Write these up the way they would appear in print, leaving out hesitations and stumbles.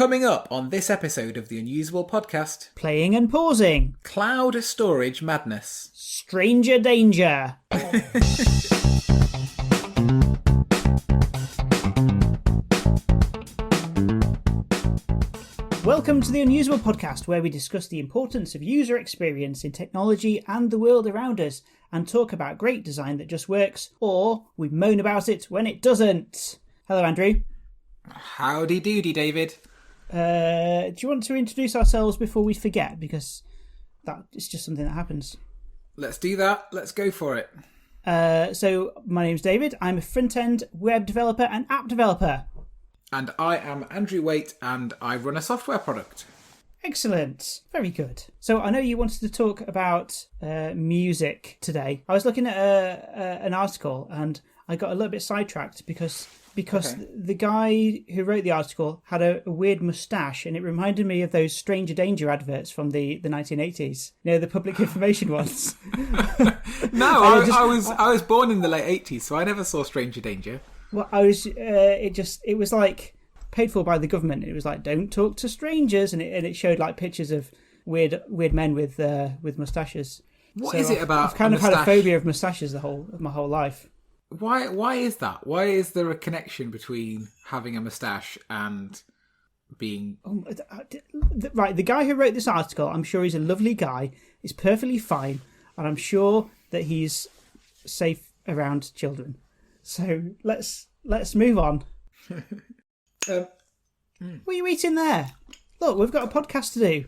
Coming up on this episode of the Unusable Podcast, Playing and pausing. Cloud storage madness. Stranger danger. Welcome to the Unusable Podcast, where we discuss the importance of user experience in technology and the world around us, and talk about great design that just works, or we moan about it when it doesn't. Hello, Andrew. Howdy doody, David. Do you want to introduce ourselves before we forget? Because that is just something that happens. Let's do that. Let's go for it. So, my name's David. I'm a front-end web developer and app developer. And I am Andrew Waite, and I run a software product. Excellent. Very good. So I know you wanted to talk about music today. I was looking at an article and I got a little bit sidetracked because the guy who wrote the article had a weird moustache, and it reminded me of those Stranger Danger adverts from the 1980s. You know, the public information ones. No, I was born in the late 80s, so I never saw Stranger Danger. Well, it was like paid for by the government. It was like, don't talk to strangers, and it showed like pictures of weird men with moustaches. What is it about? I've kind of had a phobia of moustaches my whole life. Why is that? Why is there a connection between having a moustache and being... Right, the guy who wrote this article, I'm sure he's a lovely guy. He's perfectly fine, and I'm sure that he's safe around children. So let's move on. What are you eating there? Look, we've got a podcast to do.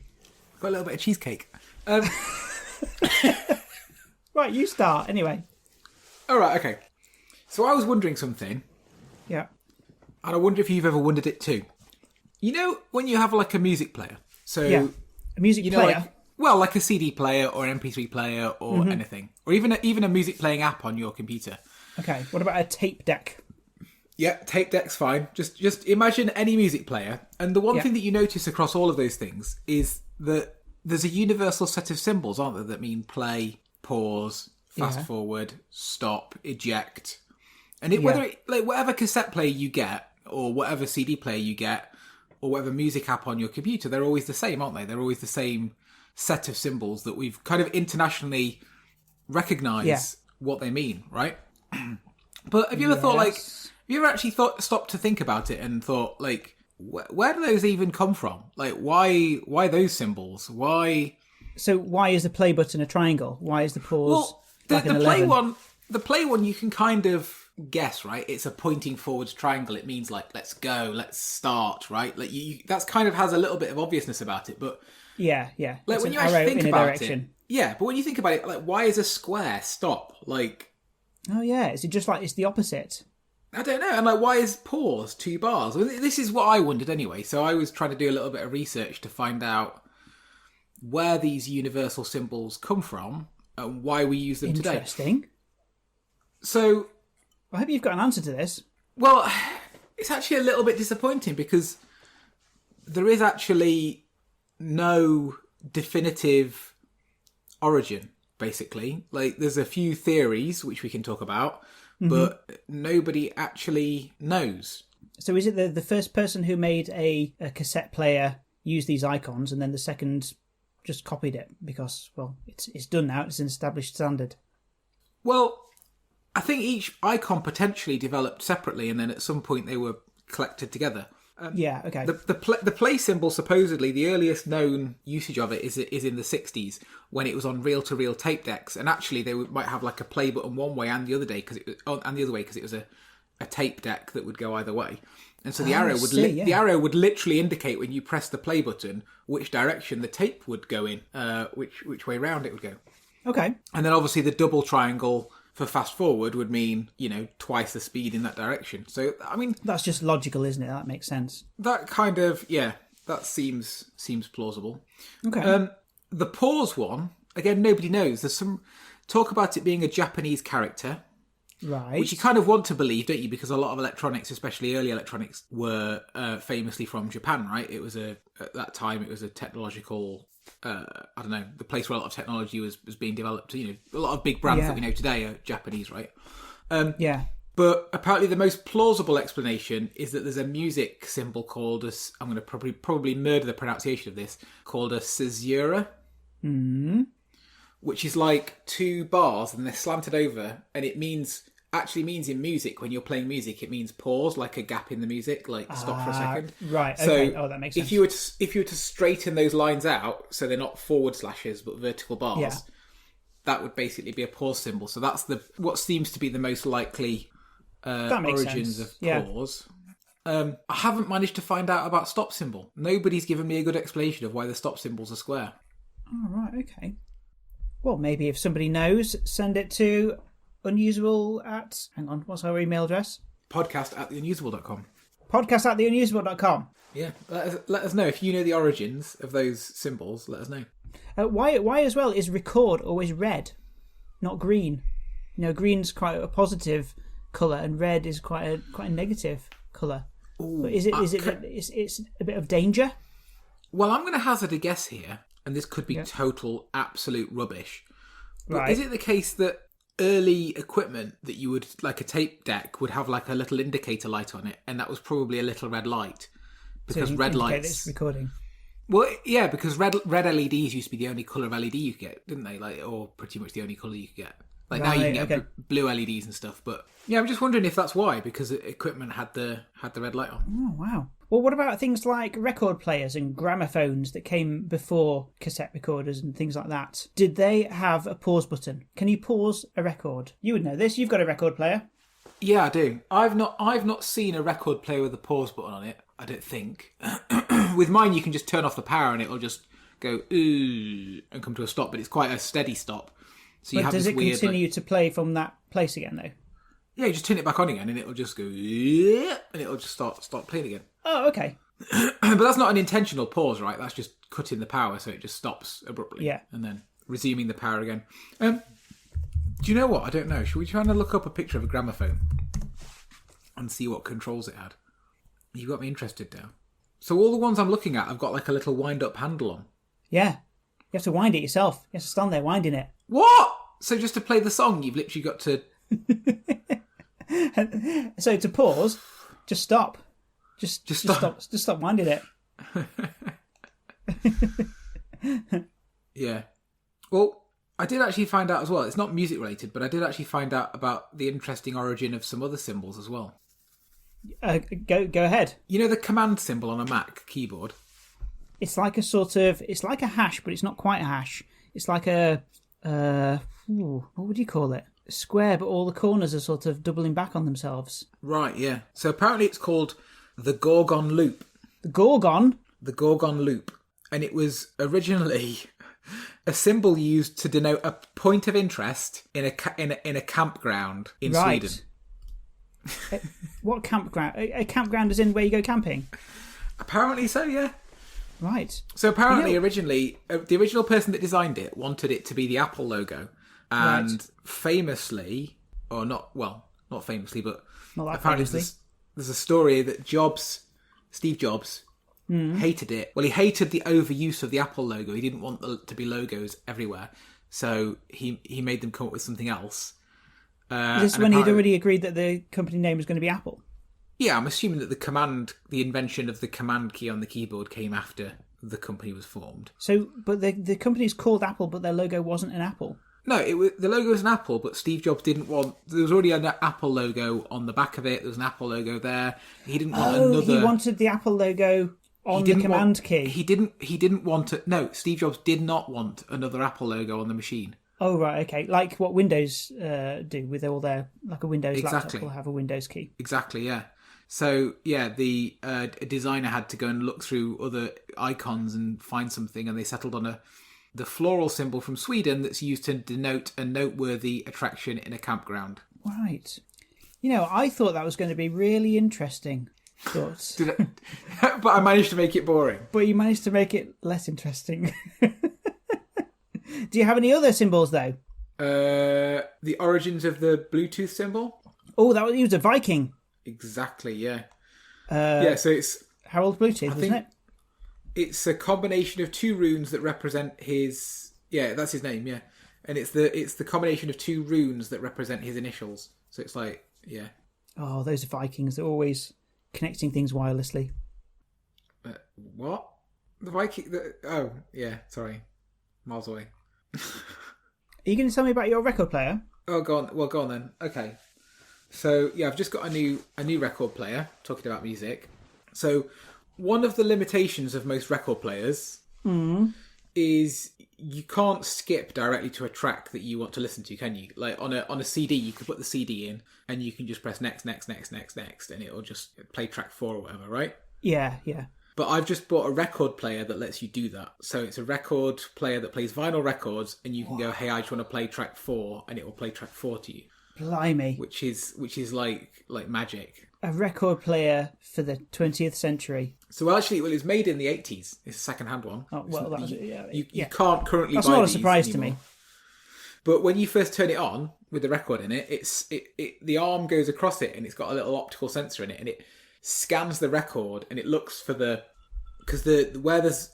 Got a little bit of cheesecake. Right, you start anyway. All right, okay. So I was wondering something. Yeah. And I wonder if you've ever wondered it too. You know when you have like a music player? So yeah. A music player? Like a CD player or an MP3 player or anything. Or even a music playing app on your computer. Okay, what about a tape deck? Yeah, tape deck's fine. Just imagine any music player. And the one thing that you notice across all of those things is that there's a universal set of symbols, aren't there, that mean play, pause, fast forward, stop, eject. And whatever cassette player you get, or whatever CD player you get, or whatever music app on your computer, they're always the same, aren't they? They're always the same set of symbols that we've kind of internationally recognised what they mean, right? But have you ever thought, like, have you ever actually stopped to think about it and thought, like, where do those even come from? Like, why those symbols? Why? So why is the play button a triangle? Why is the pause like an 11? The play one you can kind of guess, right? It's a pointing forwards triangle. It means like, let's go, let's start, right? Like that's kind of has a little bit of obviousness about it, but yeah. Like it's when you an actually arrow think in a about direction. it, yeah. But when you think about it, like, why is a square stop? Like, oh yeah, is it just like it's the opposite? I don't know. And like, why is pause 2 bars? Well, this is what I wondered anyway. So I was trying to do a little bit of research to find out where these universal symbols come from and why we use them today. Interesting. So I hope you've got an answer to this. Well, it's actually a little bit disappointing because there is actually no definitive origin, basically. Like, there's a few theories which we can talk about, but nobody actually knows. So is it the first person who made a cassette player used these icons, and then the second just copied it because, well, it's done now, it's an established standard? Well, I think each icon potentially developed separately, and then at some point they were collected together. Yeah, okay. The play symbol, supposedly, the earliest known usage of it is in the 60s, when it was on reel-to-reel tape decks, and actually they might have like a play button one way and the other way because it was a tape deck that would go either way, and so the arrow would literally indicate when you press the play button which direction the tape would go in, which way round it would go. Okay. And then obviously the double triangle for fast forward would mean, twice the speed in that direction. So, I mean, that's just logical, isn't it? That makes sense. That kind of, that seems plausible. Okay. The pause one, again, nobody knows. There's some talk about it being a Japanese character. Right. Which you kind of want to believe, don't you? Because a lot of electronics, especially early electronics, were famously from Japan, right? At that time, it was a technological... the place where a lot of technology was being developed. A lot of big brands that we know today are Japanese, right? Yeah. But apparently the most plausible explanation is that there's a music symbol called I'm going to probably murder the pronunciation of this, called a caesura. Mm-hmm. Which is like two bars and they're slanted over, and it actually means in music, when you're playing music, it means pause, like a gap in the music, like stop for a second. Right, okay. So that makes sense. If you were to straighten those lines out, so they're not forward slashes but vertical bars, that would basically be a pause symbol. So that's what seems to be the most likely origins of pause. I haven't managed to find out about stop symbol. Nobody's given me a good explanation of why the stop symbols are square. Oh, right, okay. Well, maybe if somebody knows, send it to unusable at... Hang on, what's our email address? podcast@theunusable.com. podcast@theunusable.com. Yeah, let us know. If you know the origins of those symbols, let us know. Why as well is record always red, not green? You know, green's quite a positive colour and red is quite a negative colour. But is it it's a bit of danger? Well, I'm going to hazard a guess here, and this could be total absolute rubbish. But right. Is it the case that early equipment that you would, like a tape deck, would have like a little indicator light on it, and that was probably a little red light? Because so red lights... It's recording. Well, yeah, because red LEDs used to be the only colour of LED you could get, didn't they? Like, or pretty much the only colour you could get. Like now you can get blue LEDs and stuff, but yeah, I'm just wondering if that's why, because equipment had the red light on. Oh wow. Well, what about things like record players and gramophones that came before cassette recorders and things like that? Did they have a pause button? Can you pause a record? You would know this. You've got a record player. Yeah, I do. I've not seen a record player with a pause button on it, I don't think. With mine, you can just turn off the power and it'll just go ooh and come to a stop, but it's quite a steady stop. So you have does this it weird, continue to play from that place again, though? Yeah, you just turn it back on again and it'll just go and it'll just start playing again. Oh, okay. But that's not an intentional pause, right? That's just cutting the power so it just stops abruptly. Yeah. And then resuming the power again. Do you know what? I don't know. Should we try and look up a picture of a gramophone and see what controls it had? You got me interested now. So all the ones I'm looking at have got like a little wind-up handle on. Yeah. You have to wind it yourself. You have to stand there winding it. What? So just to play the song, you've literally got to... So to pause, just stop. Just stop. Just stop winding it. Yeah. Well, I did actually find out as well. It's not music related, but I did actually find out about the interesting origin of some other symbols as well. Go ahead. You know the command symbol on a Mac keyboard? It's like it's like a hash, but it's not quite a hash. It's like a, what would you call it? A square, but all the corners are sort of doubling back on themselves. Right, yeah. So apparently it's called the Gorgon loop. The Gorgon? The Gorgon loop. And it was originally a symbol used to denote a point of interest in a campground in Sweden. What campground? A campground is in where you go camping? Apparently so, yeah. Right. So apparently originally, the original person that designed it wanted it to be the Apple logo. And famously, or not famously, but not apparently there's a story that Steve Jobs, hated it. Well, he hated the overuse of the Apple logo. He didn't want there to be logos everywhere. So he made them come up with something else. Is this when he'd already agreed that the company name was going to be Apple? Yeah, I'm assuming that the invention of the command key on the keyboard came after the company was formed. So, but the company's called Apple, but their logo wasn't an apple. No, the logo was an apple, but Steve Jobs didn't want... There was already an Apple logo on the back of it. There was an Apple logo there. He didn't want another... he wanted the Apple logo on the command key. He didn't want it... No, Steve Jobs did not want another Apple logo on the machine. Oh, right, okay. Like what Windows do with all their... Like a Windows laptop will have a Windows key. Exactly, yeah. So, yeah, the designer had to go and look through other icons and find something, and they settled on the floral symbol from Sweden that's used to denote a noteworthy attraction in a campground. Right. You know, I thought that was going to be really interesting. But I managed to make it boring. But you managed to make it less interesting. Do you have any other symbols, though? The origins of the Bluetooth symbol? Oh, he was a Viking. Exactly, yeah. So it's... Harold Bluetooth, isn't it? It's a combination of two runes that represent his... Yeah, that's his name, yeah. And it's the combination of two runes that represent his initials. So it's like, yeah. Oh, those Vikings, they're always connecting things wirelessly. What? The Viking... Oh, yeah, sorry. Miles away. Are you going to tell me about your record player? Oh, go on. Well, go on then. Okay. So, yeah, I've just got a new record player, talking about music. So, one of the limitations of most record players is you can't skip directly to a track that you want to listen to, can you? Like on a CD, you could put the CD in and you can just press next, next, next, next, next, and it'll just play track 4 or whatever, right? Yeah. But I've just bought a record player that lets you do that. So it's a record player that plays vinyl records, and you can go, hey, I just want to play track 4, and it will play track 4 to you. Blimey. Which is like magic. A record player for the 20th century. So actually, it was made in the 80s. It's a second-hand one. Oh, well, you can't currently That's buy not a these surprise anymore. to me. But when you first turn it on with the record in it, the arm goes across it, and it's got a little optical sensor in it, and it scans the record, and it looks for because where there's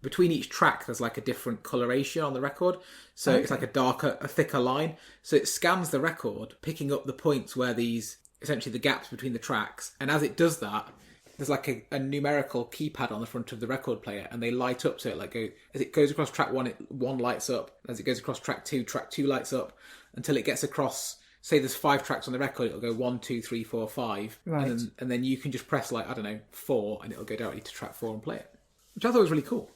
between each track there's like a different coloration on the record, so It's like a thicker line. So it scans the record, picking up the points where these essentially the gaps between the tracks, and as it does that, there's like a numerical keypad on the front of the record player, and they light up. So as it goes across track 1, one lights up. As it goes across track 2 lights up until it gets across. Say there's 5 tracks on the record, it'll go 1, 2, 3, 4, 5. Right. And then you can just press 4, and it'll go directly to track 4 and play it. Which I thought was really cool.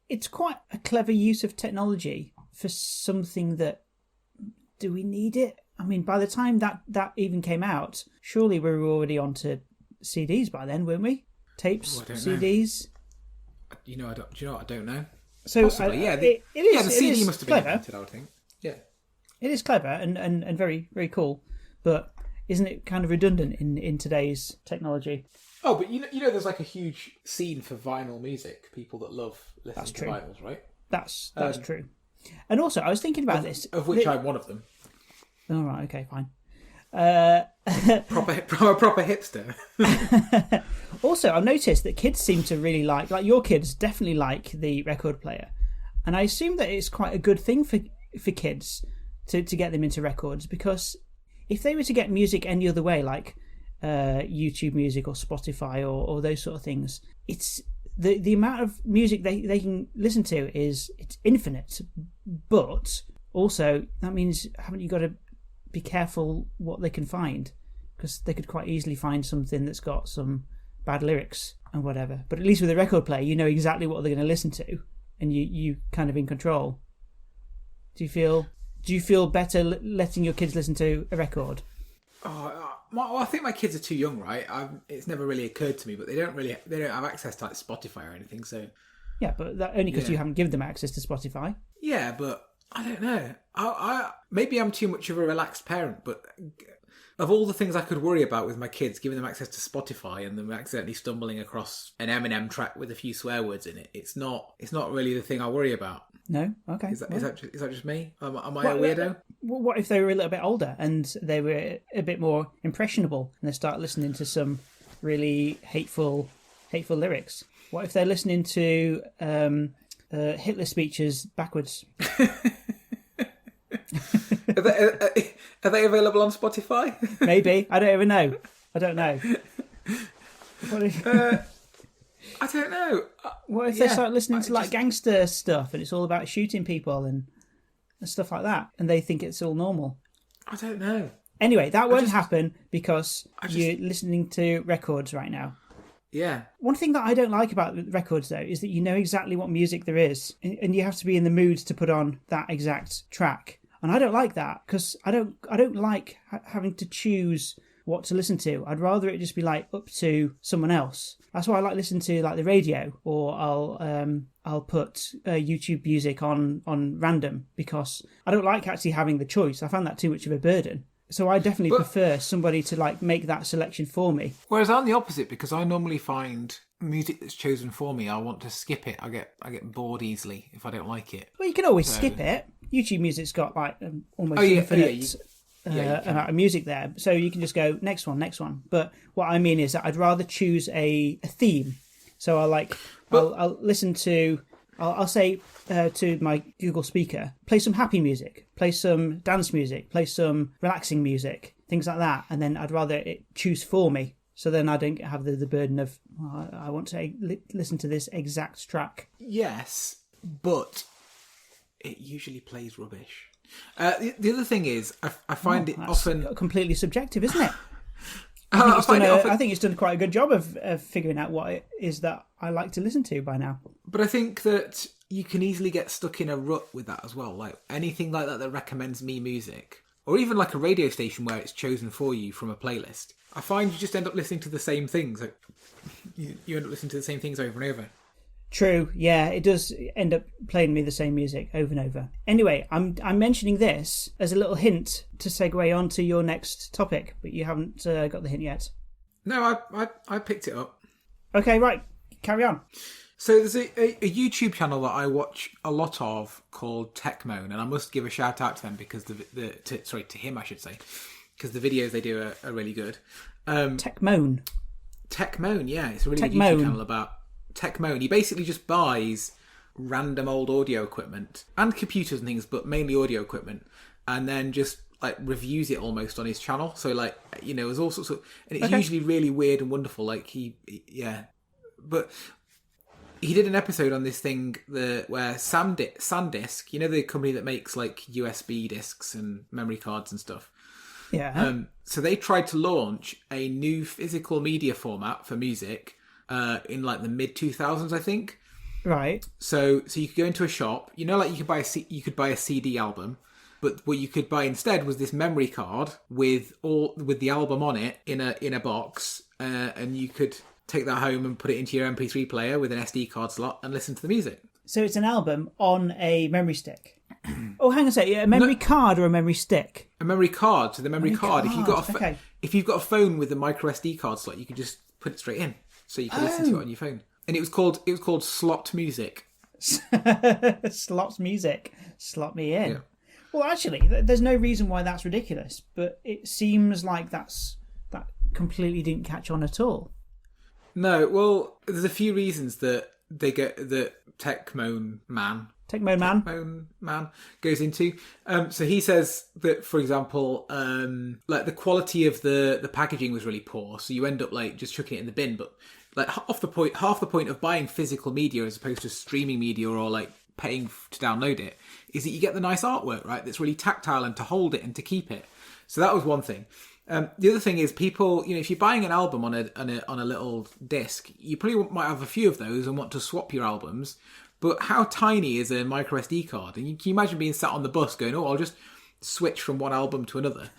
It's quite a clever use of technology for something that... Do we need it? I mean, by the time that even came out, surely we were already onto CDs by then, weren't we? Tapes, CDs. Do you know what? I don't know. So possibly, yeah. It is. The CD must have been clever. invented, I would think. Yeah. It is clever and very, very cool, but isn't it kind of redundant in today's technology? Oh, but you know, there's like a huge scene for vinyl music. People that love listening to vinyls, right? That's true. And also, I was thinking about this, of which I'm one of them. All right, okay, fine. Proper hipster. Also, I've noticed that kids seem to really like your kids definitely like the record player, and I assume that it's quite a good thing for kids to get them into records, because if they were to get music any other way, like YouTube music or Spotify or those sort of things, it's the amount of music they can listen to it's infinite. But also that means haven't you got to be careful what they can find, because they could quite easily find something that's got some bad lyrics and whatever. But at least with a record player, you know exactly what they're going to listen to, and you kind of in control. Do you feel better letting your kids listen to a record? Well, I think my kids are too young, right? It's never really occurred to me, but they don't have access to like Spotify or anything. So yeah, but that only because you haven't given them access to Spotify. Yeah, but I don't know. I maybe I'm too much of a relaxed parent, but of all the things I could worry about with my kids, giving them access to Spotify and them accidentally stumbling across an Eminem track with a few swear words in it, it's not really the thing I worry about. No? Okay. Is that just me? Am I a weirdo? What if they were a little bit older and they were a bit more impressionable and they start listening to some really hateful lyrics? What if they're listening to Hitler speeches backwards? Are they available on Spotify? Maybe. I don't even know. I don't know. I don't know. What if they start listening to like gangster stuff and it's all about shooting people and stuff like that, and they think it's all normal? I don't know. Anyway, that won't happen because you're listening to records right now. Yeah. One thing that I don't like about records, though, is that you know exactly what music there is, and you have to be in the mood to put on that exact track. And I don't like that, because I don't like having to choose what to listen to. I'd rather it just be like up to someone else. That's why I like listening to like the radio, or I'll put YouTube music on random, because I don't like actually having the choice. I find that too much of a burden. So I definitely prefer somebody to like make that selection for me. Whereas I'm the opposite, because I normally find music that's chosen for me, I want to skip it. I get bored easily if I don't like it. Well, you can always skip it. YouTube music's got like almost infinite amount of music there, so you can just go next one. But what I mean is that I'd rather choose a theme. So I'll listen to. I'll say to my Google speaker, play some happy music, play some dance music, play some relaxing music, things like that, and then I'd rather it choose for me. So then I don't have the burden of, I want to listen to this exact track. Yes, but it usually plays rubbish. The other thing is, I find it often... completely subjective, isn't it? I think it's done quite a good job of figuring out what it is that I like to listen to by now. But I think that you can easily get stuck in a rut with that as well. Like anything like that recommends me music, or even like a radio station where it's chosen for you from a playlist. I find you just end up listening to the same things. Like, you end up listening to the same things over and over. True, yeah, it does end up playing me the same music over and over. Anyway, I'm mentioning this as a little hint to segue on to your next topic, but you haven't got the hint yet. No, I picked it up. Okay, right, carry on. So there's a YouTube channel that I watch a lot of called Techmoan, and I must give a shout out to them because to him I should say, because the videos they do are really good. Techmoan, yeah, it's a really good YouTube channel about Techmoan. He basically just buys random old audio equipment and computers and things, but mainly audio equipment, and then just like reviews it almost on his channel. So like, you know, there's all sorts of, and it's usually really weird and wonderful. Like but he did an episode on this thing where SanDisk, you know, the company that makes like USB discs and memory cards and stuff. Yeah. So they tried to launch a new physical media format for music in like the mid 2000s, I think. Right. So you could go into a shop, you know, like you could buy a CD album, but what you could buy instead was this memory card with the album on it in a box, and you could take that home and put it into your MP3 player with an SD card slot and listen to the music. So it's an album on a memory stick. Oh, hang on a sec. A memory card or a memory stick? A memory card. So the memory card. If you've got a phone with a micro SD card slot, you can just put it straight in, so you can listen to it on your phone. And it was called SlotMusic. SlotMusic. Slot me in. Yeah. Well, actually, there's no reason why that's ridiculous, but it seems like that completely didn't catch on at all. No, well, there's a few reasons that Techmoan man goes into. So he says that, for example, like the quality of the packaging was really poor, so you end up like just chucking it in the bin. But like half the point of buying physical media as opposed to streaming media or like paying to download it is that you get the nice artwork, right? That's really tactile, and to hold it and to keep it. So that was one thing. The other thing is people, you know, if you're buying an album on a little disc, you probably might have a few of those and want to swap your albums. But how tiny is a micro SD card? And can you imagine being sat on the bus going, "Oh, I'll just switch from one album to another,"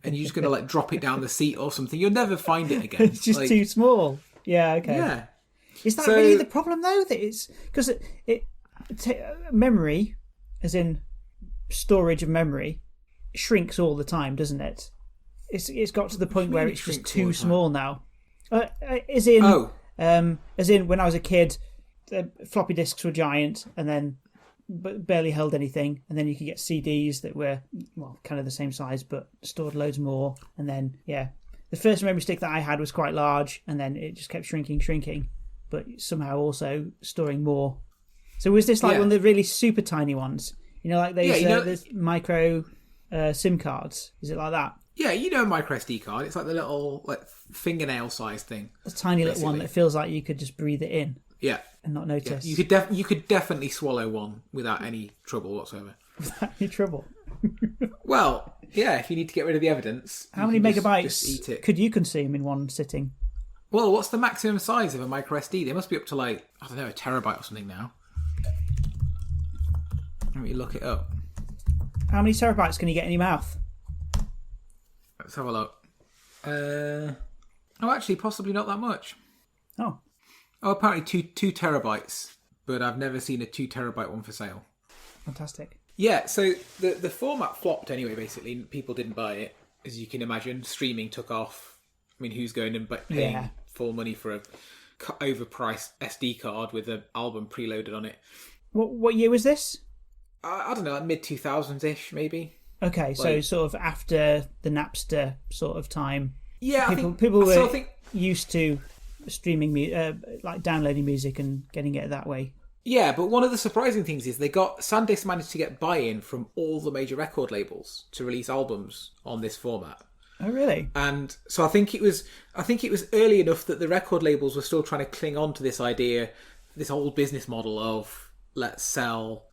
and you're just going to like drop it down the seat or something? You'll never find it again. It's just too small. Yeah. Okay. Yeah. Is that really the problem though? That it's because memory, as in storage of memory, shrinks all the time, doesn't it? It's got to the point where it's just too small now. As in when I was a kid, the floppy disks were giant and then barely held anything, and then you could get CDs that were kind of the same size but stored loads more, and then the first memory stick that I had was quite large, and then it just kept shrinking, but somehow also storing more. So was this like one of the really super tiny ones? You know, like those micro SIM cards? Is it like that? Yeah, you know, a micro SD card. It's like the little like fingernail sized thing. A tiny little one that feels like you could just breathe it in. Yeah, and not notice. Yeah. You could definitely swallow one without any trouble whatsoever. Without any trouble. Well, yeah. If you need to get rid of the evidence, how many megabytes just eat it. Could you consume in one sitting? Well, what's the maximum size of a micro SD? They must be up to like, I don't know, a terabyte or something now. Let me look it up. How many terabytes can you get in your mouth? Let's have a look. Actually, possibly not that much. Oh, apparently two terabytes, but I've never seen a 2 terabyte one for sale. Fantastic. Yeah, so the format flopped anyway, basically. People didn't buy it, as you can imagine. Streaming took off. I mean, who's going and paying full money for a overpriced SD card with an album preloaded on it? What year was this? I don't know, like mid-2000s-ish, maybe. Okay, so sort of after the Napster sort of time. Yeah, people were used to streaming, like downloading music and getting it that way. Yeah, but one of the surprising things is SanDisk managed to get buy-in from all the major record labels to release albums on this format. Oh, really? And so I think it was early enough that the record labels were still trying to cling on to this idea, this old business model of let's sell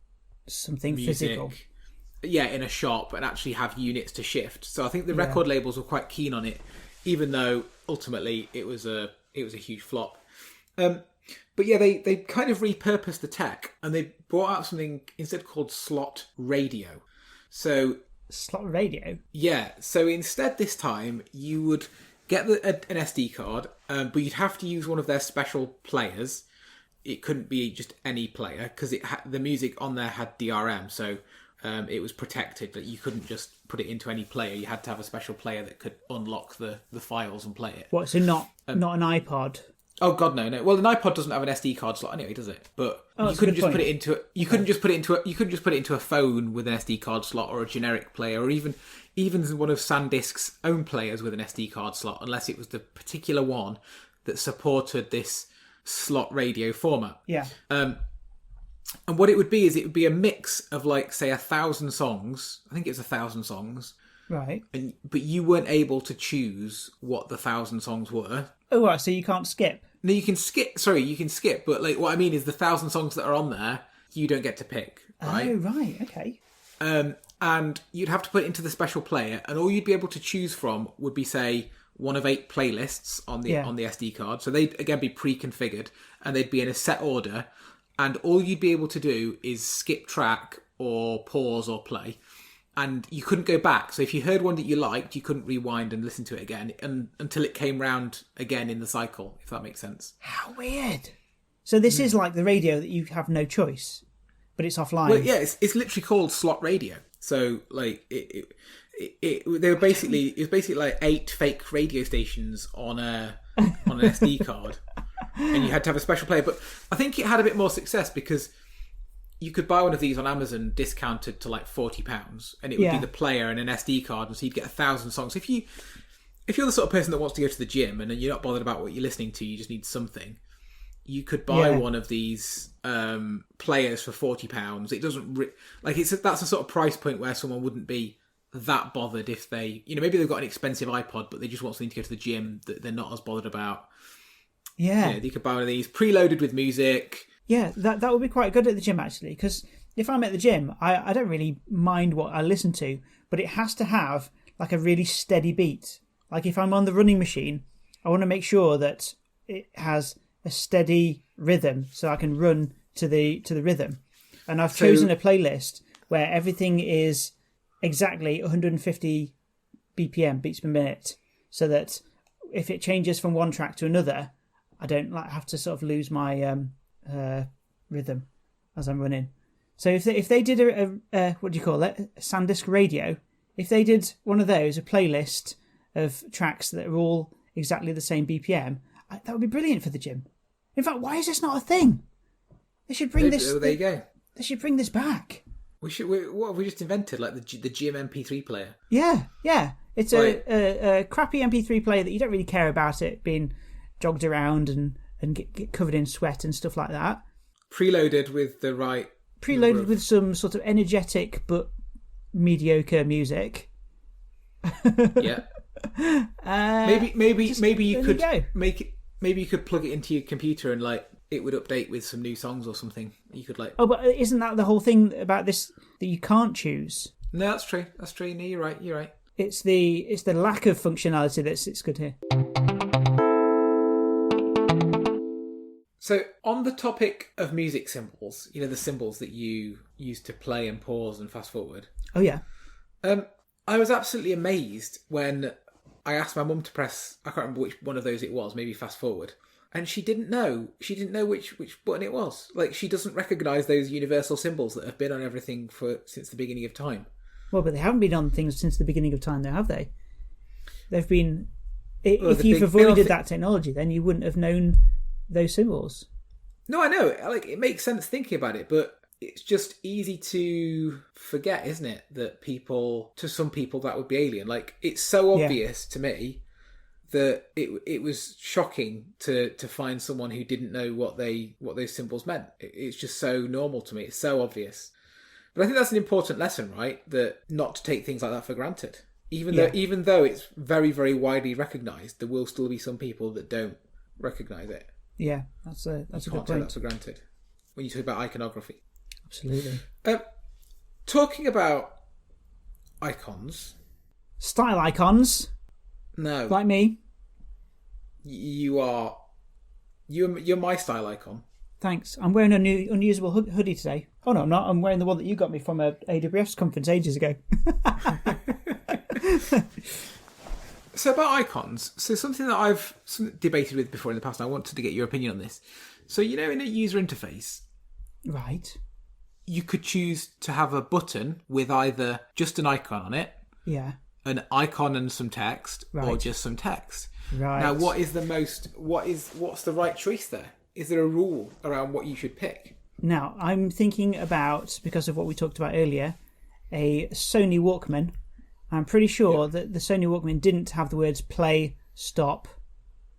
something music, physical. Yeah, in a shop and actually have units to shift. So I think the record labels were quite keen on it, even though ultimately it was a huge flop. But yeah, they kind of repurposed the tech and they brought out something instead called slotRadio. So slotRadio? Yeah, so instead this time you would get an SD card, but you'd have to use one of their special players. It couldn't be just any player because the music on there had DRM, so it was protected that you couldn't just put it into any player. You had to have a special player that could unlock the files and play it. What? So not an iPod? Oh God, no. Well, an iPod doesn't have an SD card slot anyway, does it? But you couldn't just put it into a phone with an SD card slot or a generic player, or even one of SanDisk's own players with an SD card slot, unless it was the particular one that supported this slotRadio format. Yeah. And what it would be is it would be a mix of like say 1,000 songs. I think it's 1,000 songs. Right. But you weren't able to choose what the 1,000 songs were. Oh, right. So you can't skip. No, you can skip. Sorry, you can skip. But like, what I mean is the 1,000 songs that are on there, you don't get to pick. Right? Oh, right. Okay. And you'd have to put it into the special player, and all you'd be able to choose from would be, say, one of 8 playlists on the SD card. So they'd again be pre-configured, and they'd be in a set order. And all you'd be able to do is skip track or pause or play. And you couldn't go back. So if you heard one that you liked, you couldn't rewind and listen to it again until it came round again in the cycle, if that makes sense. How weird. So this is like the radio that you have no choice, but it's offline. Well, yeah, it's literally called slotRadio. So like it was basically like 8 fake radio stations on an SD card, and you had to have a special player. But I think it had a bit more success because you could buy one of these on Amazon discounted to like £40, and it would be the player and an SD card, and so you'd get 1,000 songs. If you're the sort of person that wants to go to the gym and you're not bothered about what you're listening to, you just need something, you could buy one of these players for £40. It doesn't that's a sort of price point where someone wouldn't be that bothered if they, maybe they've got an expensive iPod, but they just want something to go to the gym that they're not as bothered about. Yeah, you could buy one of these preloaded with music. Yeah, that would be quite good at the gym, actually, because if I'm at the gym, I don't really mind what I listen to, but it has to have like a really steady beat. Like if I'm on the running machine, I want to make sure that it has a steady rhythm so I can run to the rhythm. And I've chosen a playlist where everything is exactly 150 BPM, beats per minute, so that if it changes from one track to another, I don't have to sort of lose my rhythm as I'm running. So if they did a what do you call it, a SanDisk radio, if they did one of those, a playlist of tracks that are all exactly the same BPM, that would be brilliant for the gym. In fact, why is this not a thing? They should bring this. There you go. They should bring this back. What have we just invented? Like the gym MP3 player? Yeah. It's a crappy MP3 player that you don't really care about it being jogged around and get covered in sweat and stuff like that. Preloaded with some sort of energetic but mediocre music. Yeah. Maybe you could make it. Maybe you could plug it into your computer and like it would update with some new songs or something. You could like. Oh, but isn't that the whole thing about this, that you can't choose? No, that's true. No, you're right. It's the lack of functionality it's good here. So, on the topic of music symbols, the symbols that you use to play and pause and fast forward. Oh, yeah. I was absolutely amazed when I asked my mum to press, I can't remember which one of those it was, maybe fast forward. And she didn't know. She didn't know which button it was. Like, she doesn't recognise those universal symbols that have been on everything since the beginning of time. Well, but they haven't been on things since the beginning of time, though, have they? They've been... If you've avoided that technology, then you wouldn't have known those symbols. No, I know. Like, it makes sense thinking about it, but it's just easy to forget, isn't it? That to some people, that would be alien. Like, it's so obvious to me that it was shocking to find someone who didn't know what those symbols meant. It's just so normal to me. It's so obvious. But I think that's an important lesson, right? That not to take things like that for granted. Even though it's very, very widely recognised, there will still be some people that don't recognise it. Yeah, that's a good Take point. that for granted when you talk about iconography. Absolutely. Talking about icons, style icons. No, like me. You're my style icon. Thanks. I'm wearing a new unusable hoodie today. Oh no, I'm not. I'm wearing the one that you got me from a AWS conference ages ago. So about icons, something that I've debated with before in the past, and I wanted to get your opinion on this. So, in a user interface, right, you could choose to have a button with either just an icon on it, an icon and some text, or just some text. Right. Now, what's the right choice there? Is there a rule around what you should pick? Now, I'm thinking about, because of what we talked about earlier, a Sony Walkman. I'm pretty sure that the Sony Walkman didn't have the words play, stop,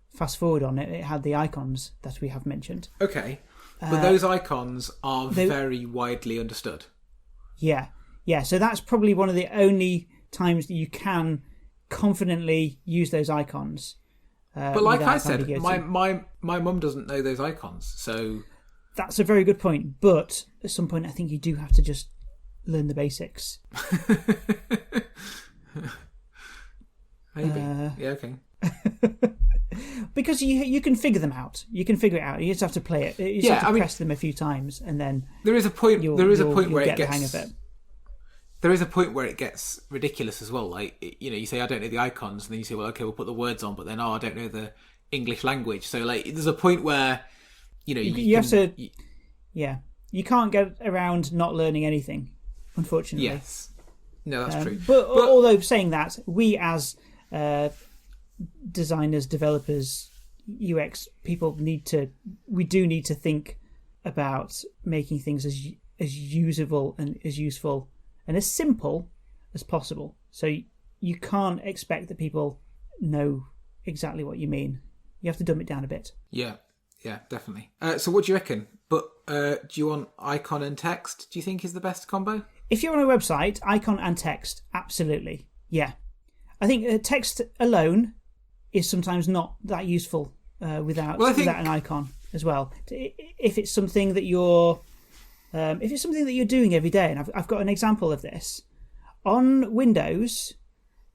fast forward on it. It had the icons that we have mentioned. Okay. But those icons are very widely understood. Yeah. Yeah. So that's probably one of the only times that you can confidently use those icons. But like I said, my mum doesn't know those icons, so... That's a very good point. But at some point, I think you do have to just learn the basics. Maybe. Yeah, okay. Because you can figure them out. You can figure it out. You just have to play it. You just have to press them a few times, and then there is a point. There is a point where it gets the hang of it. There is a point where it gets ridiculous as well. Like, you say, I don't know the icons, and then you say, well, okay, we'll put the words on, but then I don't know the English language. So like, there's a point where you have to. You can't get around not learning anything, unfortunately. Yes. No, that's true. But although saying that, we as designers, developers, UX people we do need to think about making things as usable and as useful and as simple as possible. So you can't expect that people know exactly what you mean. You have to dumb it down a bit. Yeah, definitely. So what do you reckon? But do you want icon and text? Do you think is the best combo? If you're on a website, icon and text, absolutely. Yeah. I think text alone is sometimes not that useful without an icon as well. If it's something that you're doing every day, and I've got an example of this on Windows.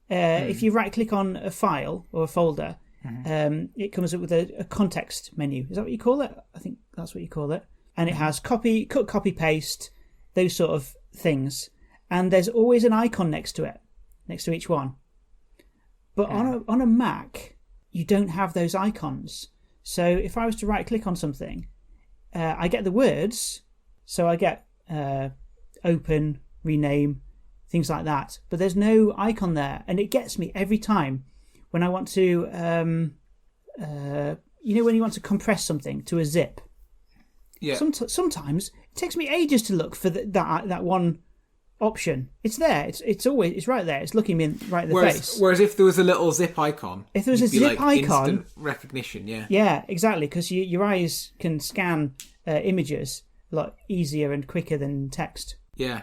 If you right click on a file or a folder, it comes up with a context menu. Is that what you call it? I think that's what you call it. And it has cut, copy, paste, those sort of things. And there's always an icon next to each one. But on a Mac, you don't have those icons. So if I was to right click on something, I get the words. So I get open, rename, things like that. But there's no icon there. And it gets me every time when I want to, when you want to compress something to a zip. Yeah. Sometimes it takes me ages to look for that one option. It's there. It's right there. It's looking me right in the face. Whereas if there was a little zip icon, if there was a zip icon, instant recognition. Yeah. Yeah, exactly. Because your eyes can scan images a lot easier and quicker than text. Yeah.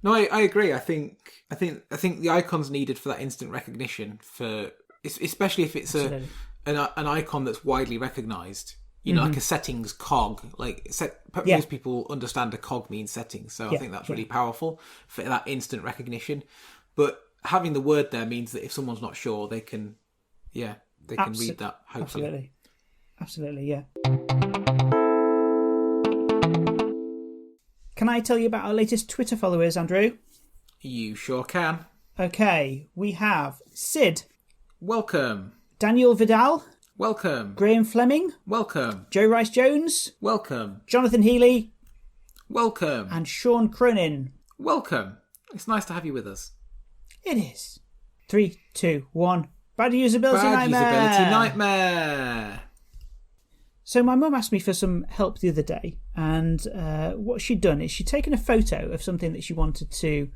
No, I agree. I think the icon's needed for that instant recognition, especially if it's an icon that's widely recognised. Like a settings cog. Most people understand a cog means settings, so I think that's really powerful for that instant recognition. But having the word there means that if someone's not sure, they can read that. Hopefully, absolutely, yeah. Can I tell you about our latest Twitter followers, Andrew? You sure can. Okay, we have Sid. Welcome. Daniel Vidal. Welcome. Graham Fleming. Welcome. Joe Rice-Jones. Welcome. Jonathan Healy. Welcome. And Sean Cronin. Welcome. It's nice to have you with us. It is. 3, 2, 1. Bad Usability Nightmare. Usability Nightmare. So my mum asked me for some help the other day, and what she'd done is she'd taken a photo of something that she wanted to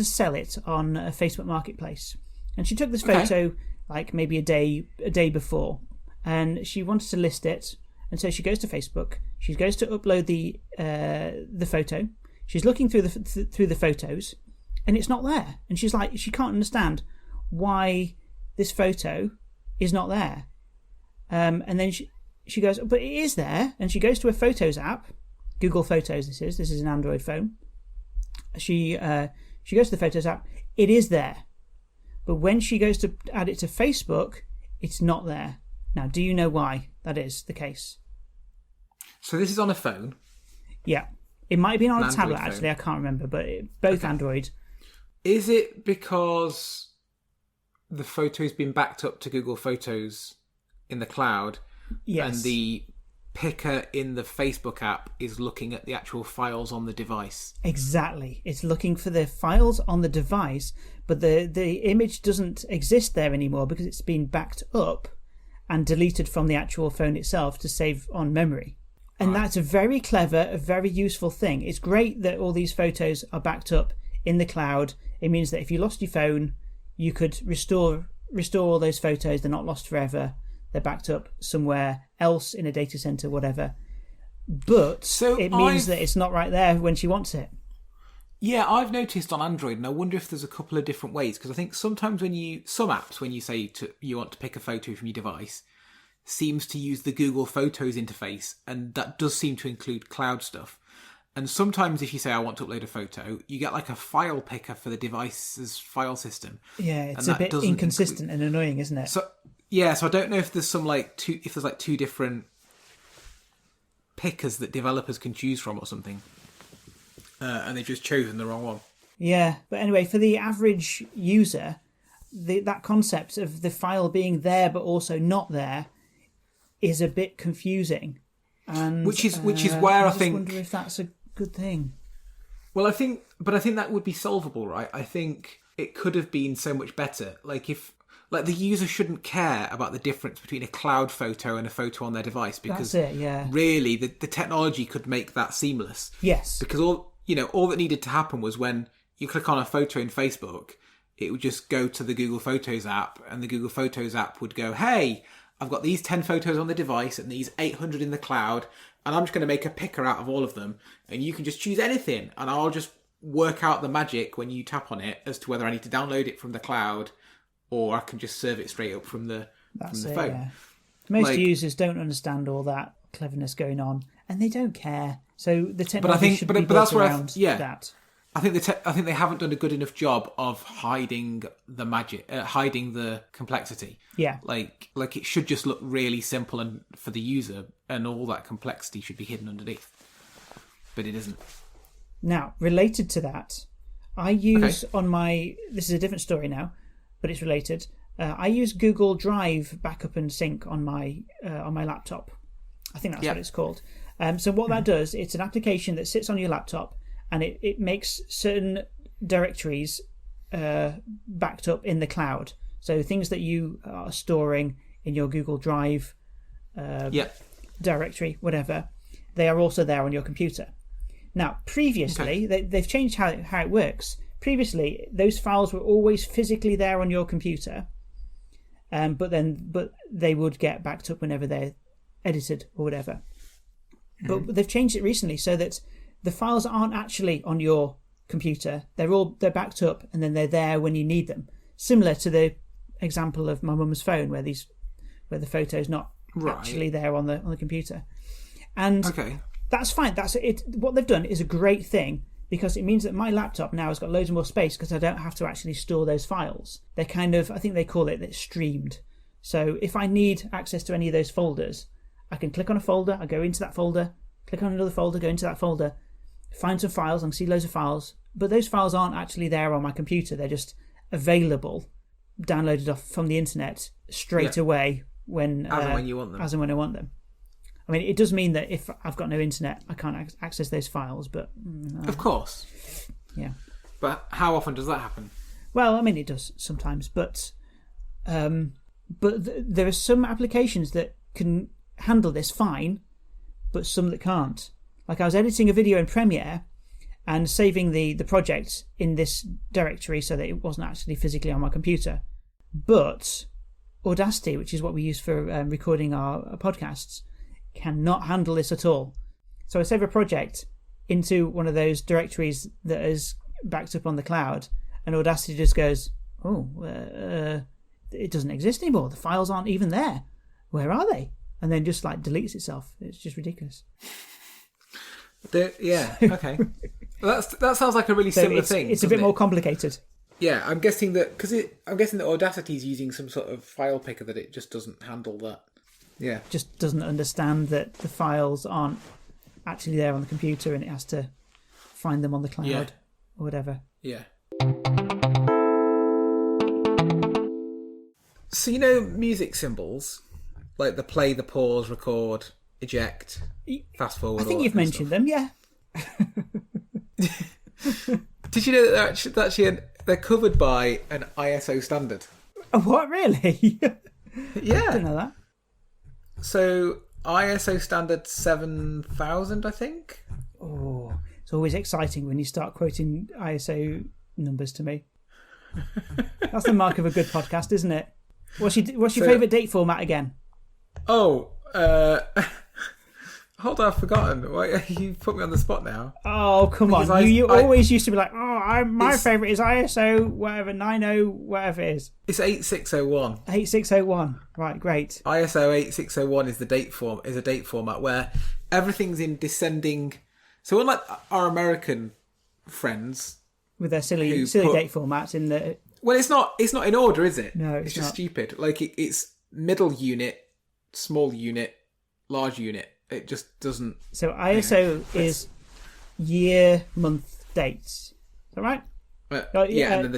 sell it on a Facebook Marketplace. And she took this photo like maybe a day before, and she wanted to list it. And so she goes to Facebook. She goes to upload the photo. She's looking through the photos, and it's not there. And she's like, she can't understand why this photo is not there. And then she goes, but it is there. And she goes to a Photos app, Google Photos. This is an Android phone. She goes to the Photos app. It is there, but when she goes to add it to Facebook, it's not there. Now, do you know why that is the case? So this is on a phone. Yeah, it might have been on a tablet. Phone. Actually, I can't remember, but both okay. Android. Is it because the photo's been backed up to Google Photos in the cloud? Yes. And the picker in the Facebook app is looking at the actual files on the device. Exactly. It's looking for the files on the device, but the image doesn't exist there anymore because it's been backed up and deleted from the actual phone itself to save on memory. And That's a very clever, a very useful thing. It's great that all these photos are backed up in the cloud. It means that if you lost your phone, you could restore all those photos. They're not lost forever. They're backed up somewhere else in a data center, whatever. But it means that it's not right there when she wants it. Yeah, I've noticed on Android, and I wonder if there's a couple of different ways, because I think sometimes some apps, when you say you want to pick a photo from your device, seems to use the Google Photos interface, and that does seem to include cloud stuff. And sometimes if you say, I want to upload a photo, you get like a file picker for the device's file system. Yeah, it's a bit inconsistent and annoying, isn't it? So I don't know if there's two different pickers that developers can choose from or something, and they've just chosen the wrong one. Yeah, but anyway, for the average user, that concept of the file being there but also not there is a bit confusing, and which is where I think. Wonder if that's a good thing. Well, I think that would be solvable, right? I think it could have been so much better. Like the user shouldn't care about the difference between a cloud photo and a photo on their device, because that's it, yeah. Really the technology could make that seamless. Yes. Because all that needed to happen was when you click on a photo in Facebook, it would just go to the Google Photos app, and the Google Photos app would go, hey, I've got these 10 photos on the device and these 800 in the cloud, and I'm just going to make a picker out of all of them, and you can just choose anything, and I'll just work out the magic when you tap on it as to whether I need to download it from the cloud or I can just serve it straight up from the phone. Yeah. Most users don't understand all that cleverness going on, and they don't care. So the technology should be built around that. I think they haven't done a good enough job of hiding the magic, hiding the complexity. Yeah, like it should just look really simple and for the user, and all that complexity should be hidden underneath. But it isn't. Now, related to that, I use this is a different story now, but it's related. I use Google Drive backup and sync on my laptop. I think that's what it's called. So what that does, it's an application that sits on your laptop, and it makes certain directories backed up in the cloud. So things that you are storing in your Google Drive directory, whatever, they are also there on your computer. Now, previously, they've changed how it works. Previously, those files were always physically there on your computer, but they would get backed up whenever they're edited or whatever. Mm-hmm. But they've changed it recently so that the files aren't actually on your computer. They're backed up, and then they're there when you need them. Similar to the example of my mum's phone, where the photo's not actually there on the computer. And that's fine. That's it. What they've done is a great thing, because it means that my laptop now has got loads more space because I don't have to actually store those files. They're kind of, I think they call it streamed. So if I need access to any of those folders, I can click on a folder, I go into that folder, click on another folder, go into that folder, find some files, I can see loads of files, but those files aren't actually there on my computer. They're just available, downloaded off from the internet straight away when you want them. As and when I want them. I mean, it does mean that if I've got no internet, I can't access those files, but... Of course. Yeah. But how often does that happen? Well, I mean, it does sometimes, but there are some applications that can handle this fine, but some that can't. Like, I was editing a video in Premiere and saving the project in this directory so that it wasn't actually physically on my computer. But Audacity, which is what we use for recording our podcasts, cannot handle this at all. So I save a project into one of those directories that is backed up on the cloud, and Audacity just goes, it doesn't exist anymore. The files aren't even there. Where are they? And then just like deletes itself. It's just ridiculous. Okay. Well, that sounds like a really similar thing. It's a bit more complicated. Yeah, I'm guessing that Audacity is using some sort of file picker that it just doesn't handle that. Yeah, just doesn't understand that the files aren't actually there on the computer, and it has to find them on the cloud or whatever. Yeah. So music symbols like the play, the pause, record, eject, fast forward. I think you've mentioned them. Yeah. Did you know that they're covered by an ISO standard? Oh, what, really? Yeah. I didn't know that. So ISO standard 7000, I think. Oh, it's always exciting when you start quoting ISO numbers to me. That's the mark of a good podcast, isn't it? What's your favourite date format again? Oh, hold on, I've forgotten. You put me on the spot now. Oh, come on. You always used to be like, my favourite is ISO, whatever, 90, whatever it is. It's 8601. 8601. Right, great. ISO 8601 is a date format where everything's in descending. So unlike our American friends, with their silly date formats in the... Well, it's not in order, is it? No, it's just not. Stupid. Like it's middle unit, small unit, large unit. It just doesn't. So ISO is year, month, dates. Is that right? And then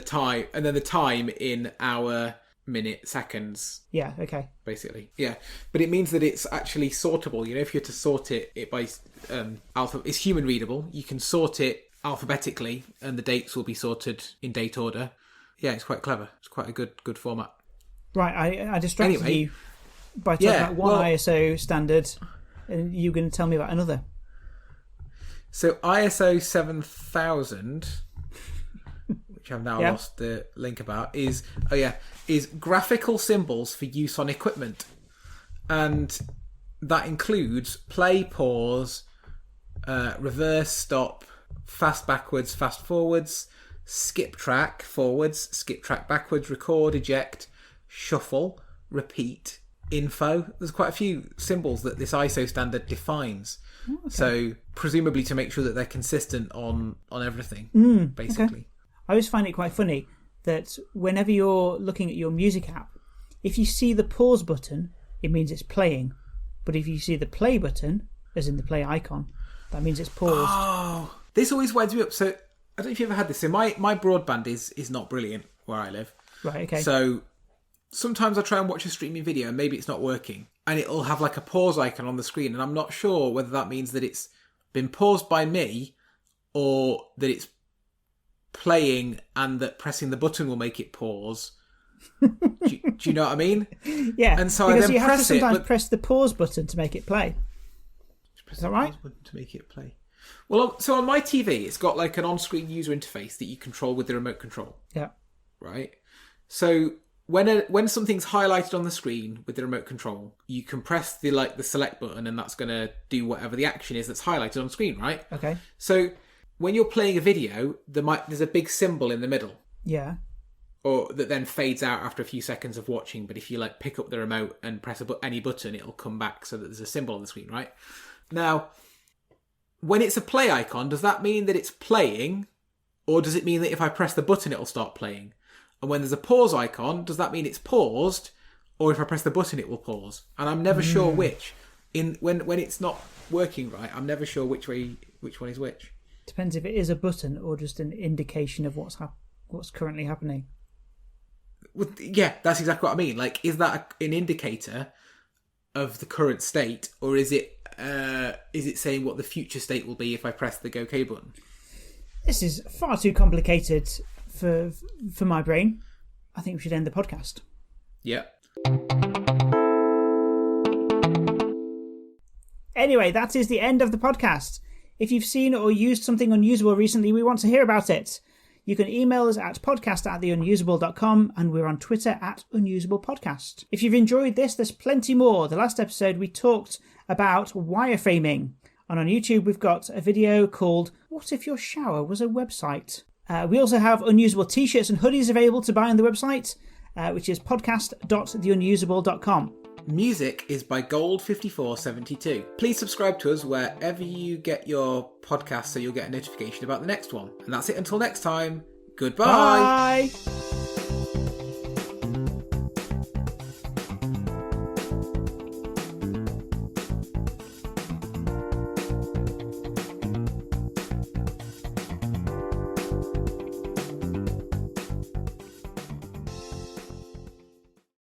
the time in hour, minute, seconds. Yeah. Okay. Basically, yeah. But it means that it's actually sortable. If you had to sort it by it's human readable. You can sort it alphabetically, and the dates will be sorted in date order. Yeah, it's quite clever. It's quite a good format. Right, I distracted you by talking about one ISO standard, and you're going to tell me about another. So ISO 7000, which I've now lost the link about, is graphical symbols for use on equipment, and that includes play, pause, reverse, stop, fast backwards, fast forwards, skip track forwards, skip track backwards, record, eject, shuffle, repeat, info. There's quite a few symbols that this ISO standard defines. Okay. So presumably to make sure that they're consistent on everything, basically. Okay. I always find it quite funny that whenever you're looking at your music app, if you see the pause button, it means it's playing. But if you see the play button, as in the play icon, that means it's paused. Oh, this always winds me up. So I don't know if you've ever had this. So my broadband is not brilliant where I live. Right, okay. So sometimes I try and watch a streaming video and maybe it's not working. And it'll have like a pause icon on the screen. And I'm not sure whether that means that it's been paused by me or that it's playing and that pressing the button will make it pause. do you know what I mean? Yeah. And so because I then you have press to sometimes it, press the pause button to make it play. Is that right? Pause button to make it play. Well, so on my TV, it's got like an on-screen user interface that you control with the remote control. Yeah. Right? So when something's highlighted on the screen with the remote control, you can press the select button and that's going to do whatever the action is that's highlighted on screen, right? Okay. So when you're playing a video, there's a big symbol in the middle. Yeah. Or that then fades out after a few seconds of watching, but if you pick up the remote and press any button, it'll come back so that there's a symbol on the screen, right? Now, when it's a play icon, does that mean that it's playing? Or does it mean that if I press the button, it'll start playing? And when there's a pause icon, does that mean it's paused? Or if I press the button, it will pause? And I'm never sure which. When it's not working right, I'm never sure which one is which. Depends if it is a button or just an indication of what's currently happening. Well, yeah, that's exactly what I mean. Is that an indicator of the current state, or is it saying what the future state will be if I press the OK button? This is far too complicated for my brain. I think we should end the podcast. Yeah. Anyway, that is the end of the podcast. If you've seen or used something unusable recently, we want to hear about it. You can email us at podcast@theunusable.com, and we're on Twitter @unusablepodcast. If you've enjoyed this, there's plenty more. The last episode we talked about wireframing. And on YouTube we've got a video called What If Your Shower Was a Website? We also have unusable t-shirts and hoodies available to buy on the website, which is podcast.theunusable.com. Music is by Gold5472. Please subscribe to us wherever you get your podcasts so you'll get a notification about the next one. And that's it until next time. Goodbye. Bye.